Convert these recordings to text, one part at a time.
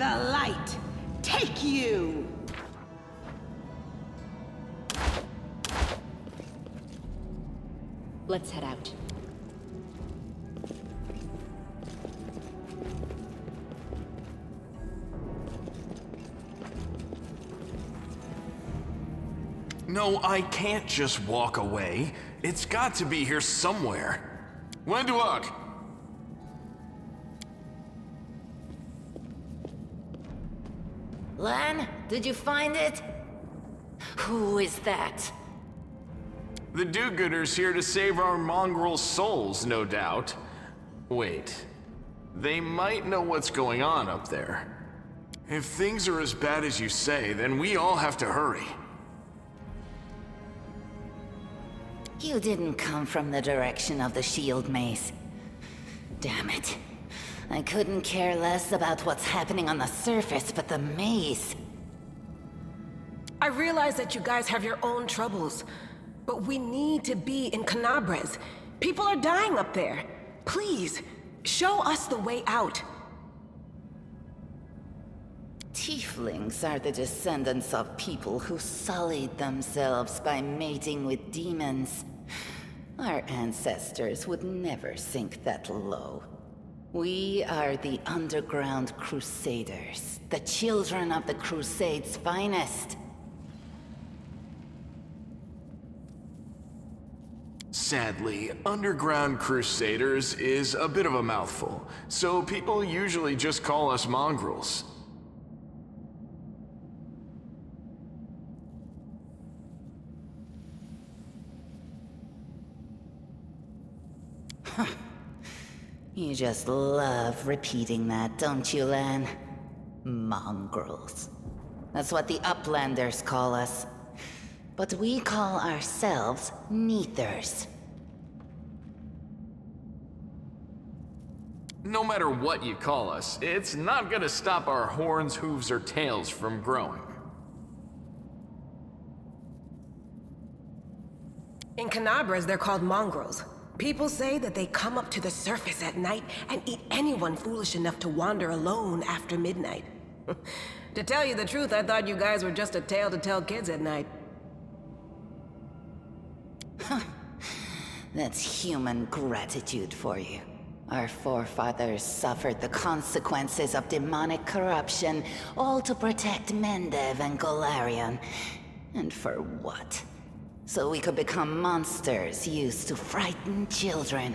The light take you! Let's head out. No, I can't just walk away. It's got to be here somewhere. Wenduok! Lan, did you find it? Who is that? The do-gooders here to save our mongrel souls, no doubt. Wait. They might know what's going on up there. If things are as bad as you say, then we all have to hurry. You didn't come from the direction of the shield maze. Damn it. I couldn't care less about what's happening on the surface, but the maze... I realize that you guys have your own troubles, but we need to be in Canabres. People are dying up there. Please, show us the way out. Tieflings are the descendants of people who sullied themselves by mating with demons. Our ancestors would never sink that low. We are the underground crusaders, the children of the Crusade's finest. Sadly, underground crusaders is a bit of a mouthful, so people usually just call us mongrels. You just love repeating that, don't you, Lan? Mongrels. That's what the Uplanders call us. But we call ourselves Neathers. No matter what you call us, it's not gonna stop our horns, hooves, or tails from growing. In Canabres, they're called mongrels. People say that they come up to the surface at night and eat anyone foolish enough to wander alone after midnight. To tell you the truth, I thought you guys were just a tale to tell kids at night. That's human gratitude for you. Our forefathers suffered the consequences of demonic corruption, all to protect Mendev and Golarion. And for what? So we could become monsters used to frighten children.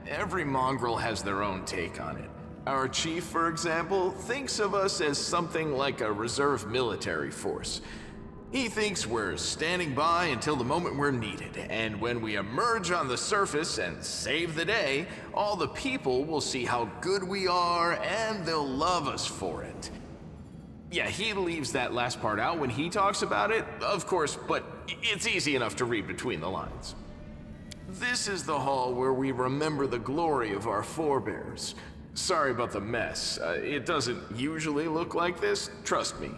Every mongrel has their own take on it. Our chief, for example, thinks of us as something like a reserve military force. He thinks we're standing by until the moment we're needed, and when we emerge on the surface and save the day, all the people will see how good we are and they'll love us for it. Yeah, he leaves that last part out when he talks about it, of course, but it's easy enough to read between the lines. This is the hall where we remember the glory of our forebears. Sorry about the mess. It doesn't usually look like this, trust me.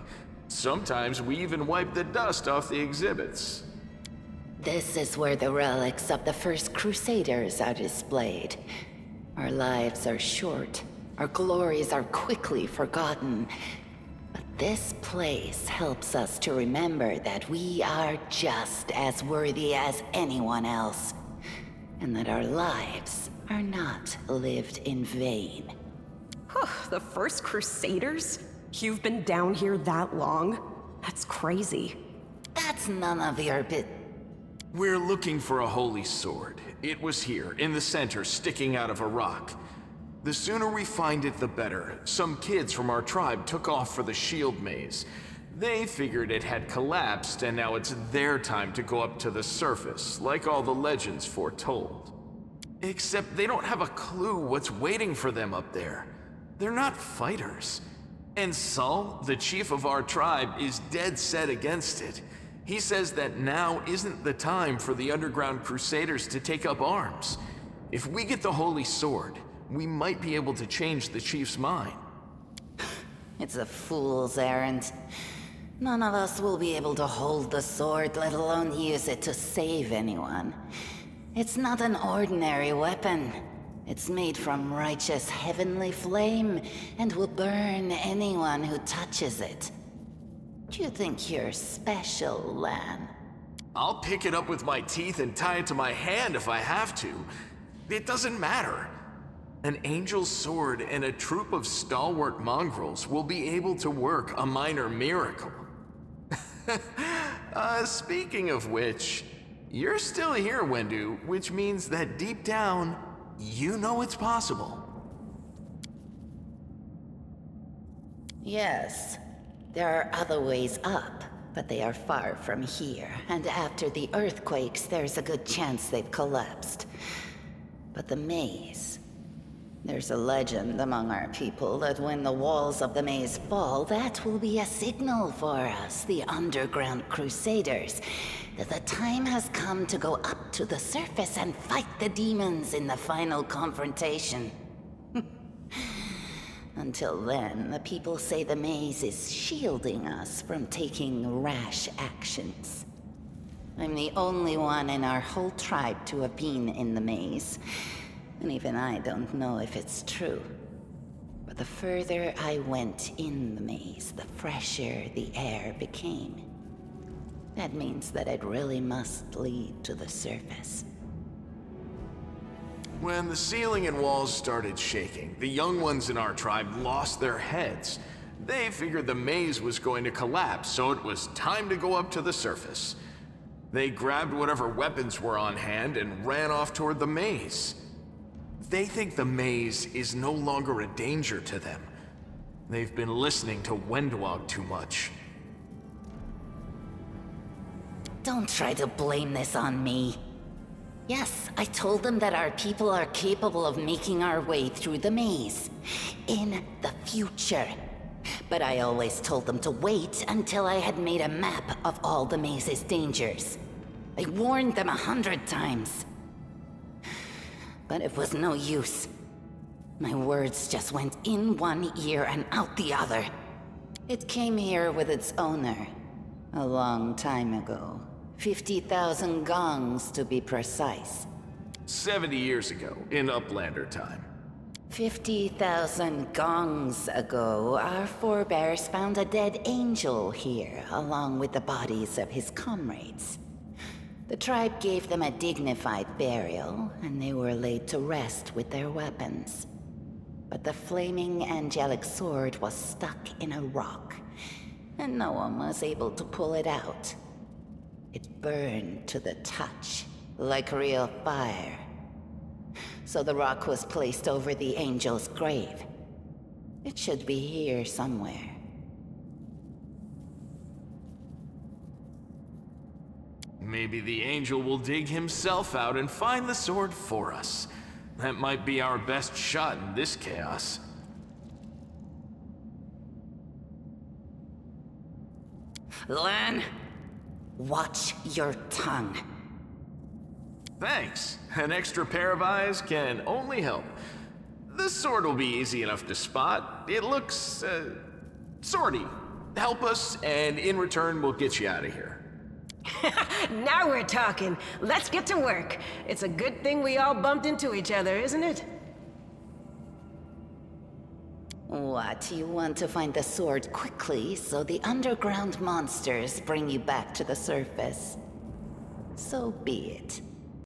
Sometimes we even wipe the dust off the exhibits. This is where the relics of the first Crusaders are displayed. Our lives are short. Our glories are quickly forgotten. But this place helps us to remember that we are just as worthy as anyone else. And that our lives are not lived in vain. The first Crusaders? You've been down here that long? That's crazy. That's none of your bit. We're looking for a holy sword. It was here, in the center, sticking out of a rock. The sooner we find it, the better. Some kids from our tribe took off for the shield maze. They figured it had collapsed, and now it's their time to go up to the surface, like all the legends foretold. Except they don't have a clue what's waiting for them up there. They're not fighters. And Saul, the chief of our tribe, is dead set against it. He says that now isn't the time for the underground crusaders to take up arms. If we get the holy sword, we might be able to change the chief's mind. It's a fool's errand. None of us will be able to hold the sword, let alone use it to save anyone. It's not an ordinary weapon. It's made from righteous heavenly flame and will burn anyone who touches it. Do you think you're special, Lan? I'll pick it up with my teeth and tie it to my hand if I have to. It doesn't matter. An angel's sword and a troop of stalwart mongrels will be able to work a minor miracle. Speaking of which, you're still here, Wendu, which means that deep down, you know it's possible. Yes, there are other ways up, but they are far from here, and after the earthquakes, there's a good chance they've collapsed. But the maze... There's a legend among our people that when the walls of the maze fall, that will be a signal for us, the underground crusaders, that the time has come to go up to the surface and fight the demons in the final confrontation. Until then, the people say the maze is shielding us from taking rash actions. I'm the only one in our whole tribe to have been in the maze. And even I don't know if it's true. But the further I went in the maze, the fresher the air became. That means that it really must lead to the surface. When the ceiling and walls started shaking, the young ones in our tribe lost their heads. They figured the maze was going to collapse, so it was time to go up to the surface. They grabbed whatever weapons were on hand and ran off toward the maze. They think the maze is no longer a danger to them. They've been listening to Wendwog too much. Don't try to blame this on me. Yes, I told them that our people are capable of making our way through the maze. In the future. But I always told them to wait until I had made a map of all the maze's dangers. I warned them 100 times. But it was no use. My words just went in one ear and out the other. It came here with its owner. A long time ago. 50,000 gongs to be precise. 70 years ago, in Uplander time. 50,000 gongs ago, our forebears found a dead angel here, along with the bodies of his comrades. The tribe gave them a dignified burial, and they were laid to rest with their weapons. But the flaming angelic sword was stuck in a rock, and no one was able to pull it out. It burned to the touch, like real fire. So the rock was placed over the angel's grave. It should be here somewhere. Maybe the angel will dig himself out and find the sword for us. That might be our best shot in this chaos. Lan, watch your tongue. Thanks. An extra pair of eyes can only help. The sword will be easy enough to spot. It looks, swordy. Help us, and in return, we'll get you out of here. Now we're talking. Let's get to work. It's a good thing we all bumped into each other, isn't it? What, you want to find the sword quickly so the underground monsters bring you back to the surface? So be it.